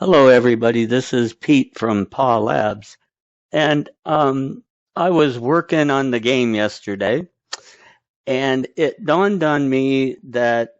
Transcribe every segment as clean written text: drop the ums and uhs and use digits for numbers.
Hello, everybody. This is Pete from Paw Labs, and I was working on the game yesterday, and it dawned on me that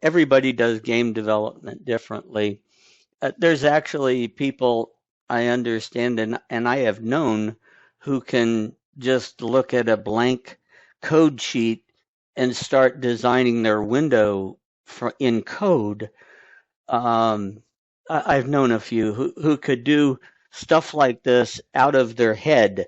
everybody does game development differently. There's actually people I understand and I have known who can just look at a blank code sheet and start designing their window in code. I've known a few who could do stuff like this out of their head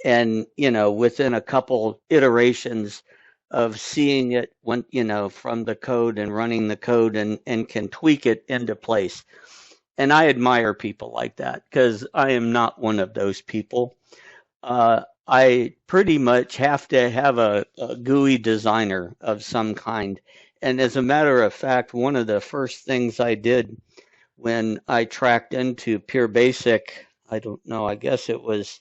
and, within a couple iterations of seeing it when, from the code and running the code and can tweak it into place. And I admire people like that because I am not one of those people. I pretty much have to have a GUI designer of some kind. And as a matter of fact, one of the first things I did when I tracked into PureBasic, I don't know, I guess it was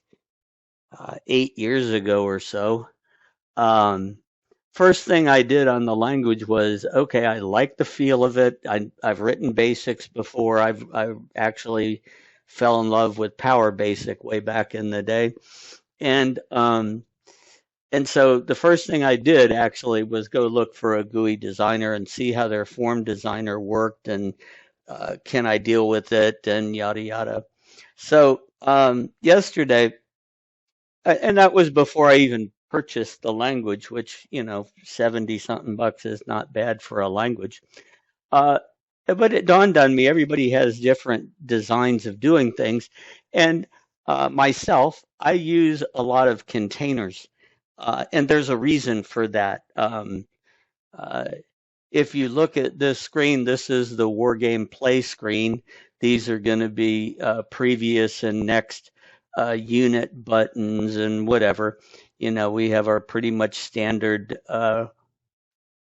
8 years ago or so. Um, First thing I did on the language was, okay, I like the feel of it. I've written basics before. I actually fell in love with PowerBasic way back in the day. And um, and so the first thing I did actually was go look for a GUI designer and see how their form designer worked and can I deal with it and yada yada. So yesterday, and that was before I even purchased the language, which 70 something bucks is not bad for a language. Uh, but it dawned on me everybody has different designs of doing things, and myself, I use a lot of containers, and there's a reason for that. Uh, if you look at this screen, this is the Wargame Play screen. These are going to be previous and next unit buttons and whatever. We have our pretty much standard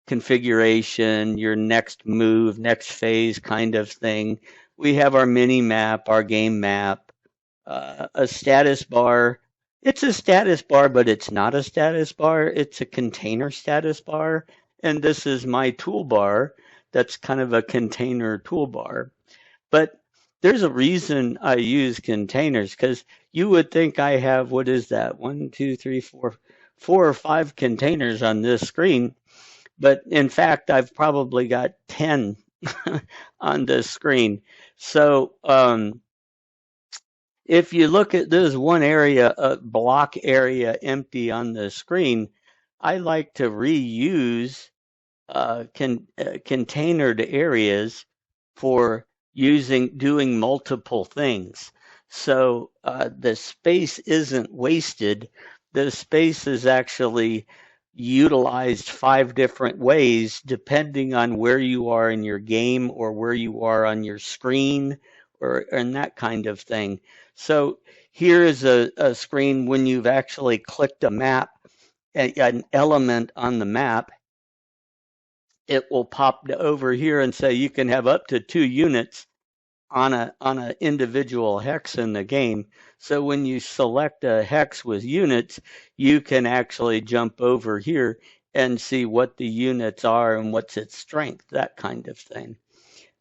configuration, your next move, next phase kind of thing. We have our mini map, our game map, a status bar. It's a status bar, but it's not a status bar. It's a container status bar. And this is my toolbar that's kind of a container toolbar. But there's a reason I use containers because you would think I have, what is that? One, two, three, four or five containers on this screen. But in fact, I've probably got 10 on this screen. So if you look at this one area, a block area empty on the screen, I like to reuse containered areas for doing multiple things. So the space isn't wasted. The space is actually utilized five different ways depending on where you are in your game or where you are on your screen or and that kind of thing. So here is a screen when you've actually clicked a map, an element on the map, it will pop over here and say you can have up to 2 units on a individual hex in the game. So when you select a hex with units, you can actually jump over here and see what the units are and what's its strength, that kind of thing.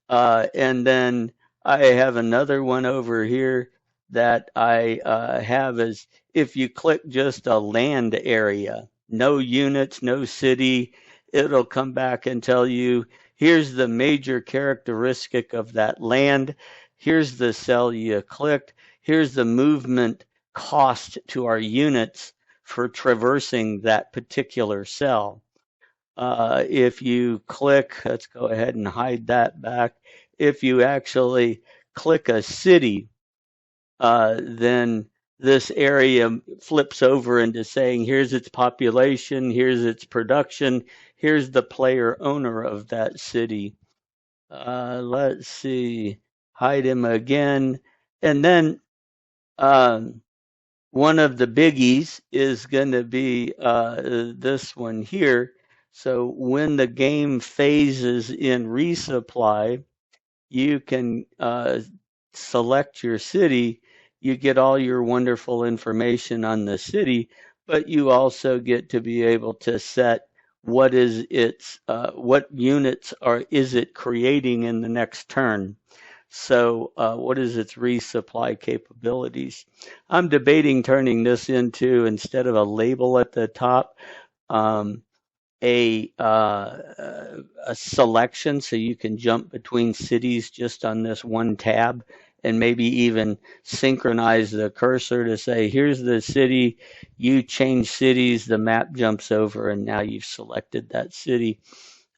And then I have another one over here that I have is if you click just a land area, no units, no city, it'll come back and tell you here's the major characteristic of that land. Here's the cell you clicked. Here's the movement cost to our units for traversing that particular cell. If you click, let's go ahead and hide that back. If you actually click a city, then this area flips over into saying, here's its population, here's its production, here's the player owner of that city. Let's see, hide him again. And then one of the biggies is going to be this one here. So when the game phases in resupply, you can select your city. You get all your wonderful information on the city, but you also get to be able to set what is its what units is it creating in the next turn. So, what is its resupply capabilities? I'm debating turning this into, instead of a label at the top, um, a selection so you can jump between cities just on this one tab, and maybe even synchronize the cursor to say, here's the city, you change cities, the map jumps over, and now you've selected that city.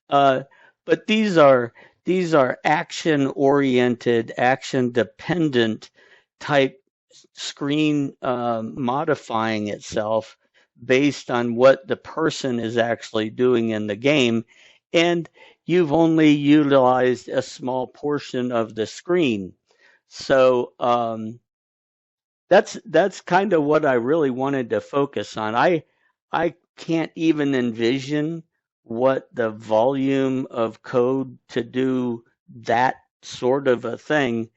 Uh, but these are action oriented, action dependent type screen modifying itself based on what the person is actually doing in the game, and you've only utilized a small portion of the screen. So that's kind of what I really wanted to focus on. I can't even envision what the volume of code to do that sort of a thing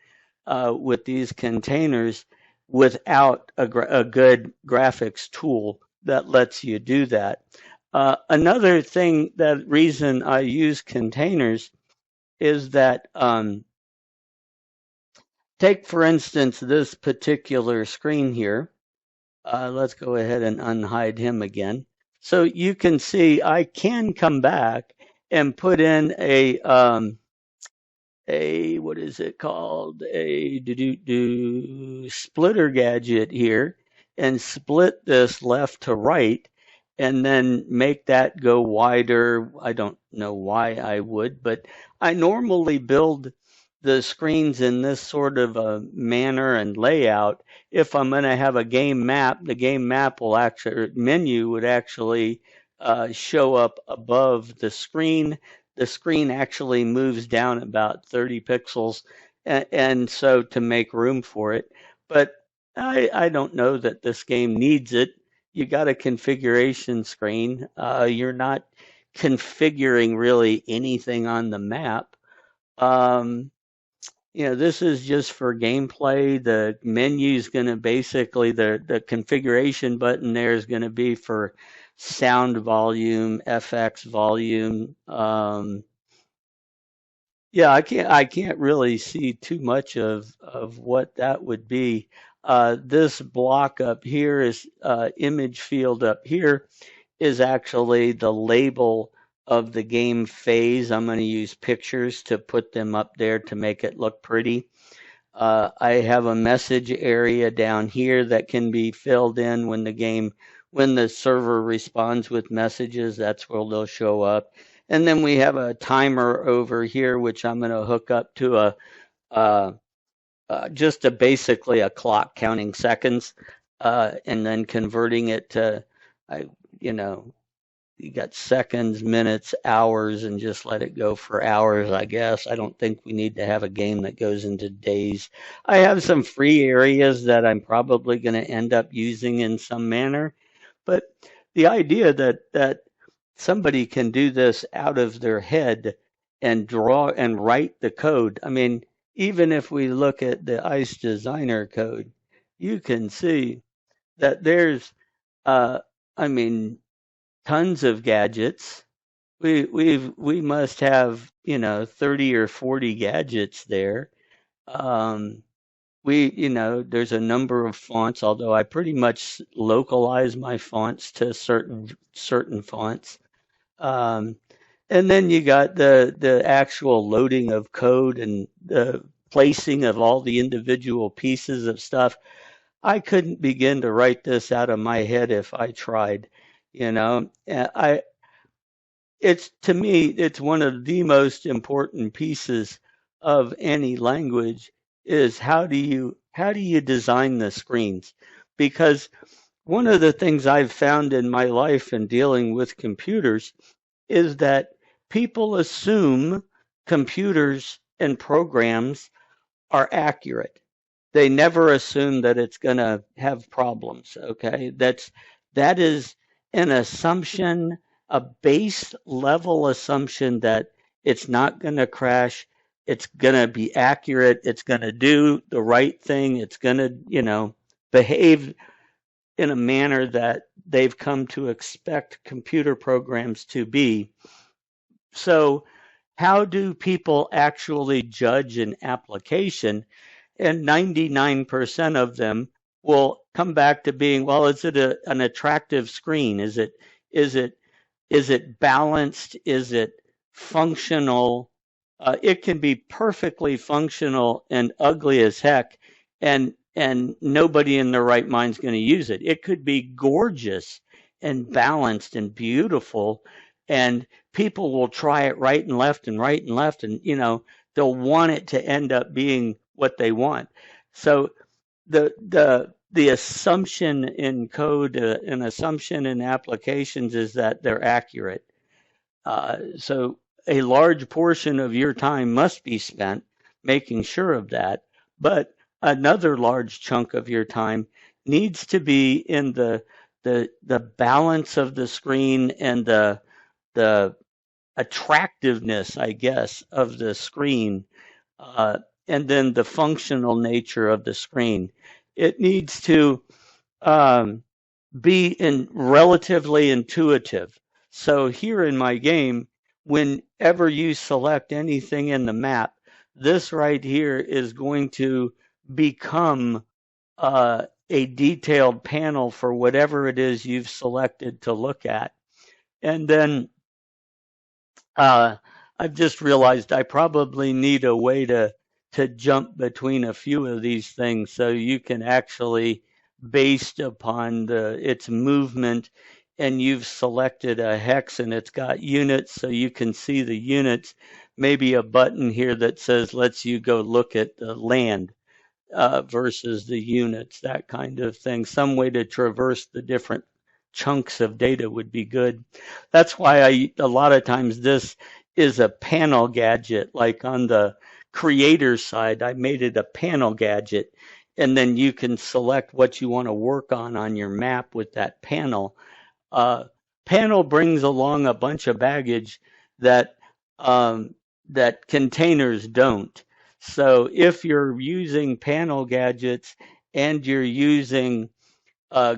with these containers without a good graphics tool that lets you do that. Another thing, that reason I use containers is that take for instance this particular screen here. Let's go ahead and unhide him again. So you can see I can come back and put in a what is it called, a splitter gadget here, and split this left to right, and then make that go wider. I don't know why I would, but I normally build the screens in this sort of a manner and layout. If I'm going to have a game map, the game map will actually, menu would actually show up above the screen actually moves down about 30 pixels, and so to make room for it. But I don't know that this game needs it. You got a configuration screen. You're not configuring really anything on the map. Um, this is just for gameplay. The menu is going to basically, the configuration button there is going to be for sound volume, FX volume. Yeah, I can't really see too much of what that would be. This block up here is image field up here is actually the label of the game phase. I'm going to use pictures to put them up there to make it look pretty. I have a message area down here that can be filled in when the server responds with messages, that's where they'll show up. And then we have a timer over here, which I'm going to hook up to uh, just basically a clock counting seconds, and then converting it to, I, you know, you got seconds, minutes, hours, and just let it go for hours, I guess. I don't think we need to have a game that goes into days. I have some free areas that I'm probably going to end up using in some manner, but the idea that somebody can do this out of their head and draw and write the code. I mean, even if we look at the ICE designer code, you can see that there's uh, I mean, tons of gadgets. We must have 30 or 40 gadgets there. Um, there's a number of fonts, although I pretty much localize my fonts to certain fonts. Um, and then you got the actual loading of code and the placing of all the individual pieces of stuff. I couldn't begin to write this out of my head if I tried. I it's to me it's one of the most important pieces of any language is how do you design the screens, because one of the things I've found in my life in dealing with computers is that people assume computers and programs are accurate. They never assume that it's going to have problems. Okay, that is an assumption, a base level assumption that it's not going to crash. It's going to be accurate. It's going to do the right thing. It's going to, behave in a manner that they've come to expect computer programs to be. So how do people actually judge an application? And 99% of them will come back to being, well, is it an attractive screen? Is it is it balanced? Is it functional? It can be perfectly functional and ugly as heck, and nobody in their right mind is going to use it. It could be gorgeous and balanced and beautiful, and people will try it right and left and right and left, and they'll want it to end up being what they want. So the assumption in code, an assumption in applications is that they're accurate. So a large portion of your time must be spent making sure of that, but another large chunk of your time needs to be in the balance of the screen and the attractiveness, I guess, of the screen, uh, and then the functional nature of the screen. It needs to um, be relatively intuitive. So here in my game, whenever you select anything in the map, this right here is going to become a detailed panel for whatever it is you've selected to look at. And then uh, I've just realized I probably need a way to jump between a few of these things so you can actually, based upon its movement, and you've selected a hex and it's got units, so you can see the units. Maybe a button here that says lets you go look at the land versus the units, that kind of thing. Some way to traverse the different chunks of data would be good. That's why a lot of times this is a panel gadget. Like on the creator side, I made it a panel gadget, and then you can select what you want to work on your map with that panel. uh, Panel brings along a bunch of baggage that um, that containers don't. So if you're using panel gadgets and you're using uh,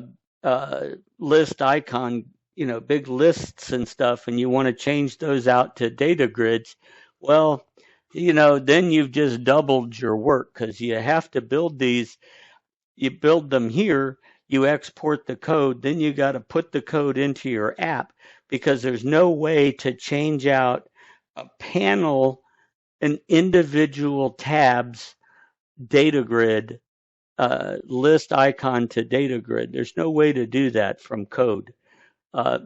list icon, big lists and stuff, and you want to change those out to data grids, well, then you've just doubled your work because you have to build these. You build them here, you export the code, then you got to put the code into your app because there's no way to change out a panel, an individual tabs data grid, list icon to data grid. There's no way to do that from code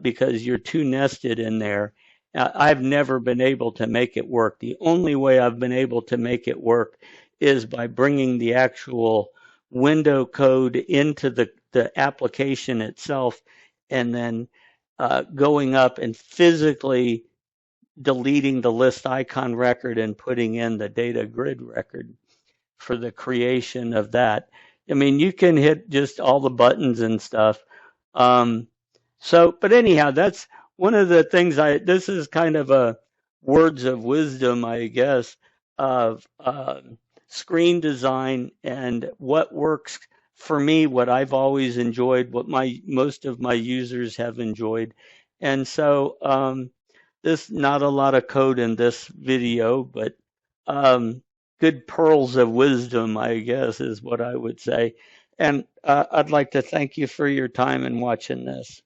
because you're too nested in there. I've never been able to make it work. The only way I've been able to make it work is by bringing the actual window code into the application itself and then going up and physically deleting the list icon record and putting in the data grid record for the creation of that. I mean, you can hit just all the buttons and stuff. Um, but anyhow, that's one of the things this is kind of a words of wisdom, I guess, of screen design and what works for me, what I've always enjoyed, what most of my users have enjoyed. And so, this, not a lot of code in this video, but um, good pearls of wisdom, I guess, is what I would say. And I'd like to thank you for your time in watching this.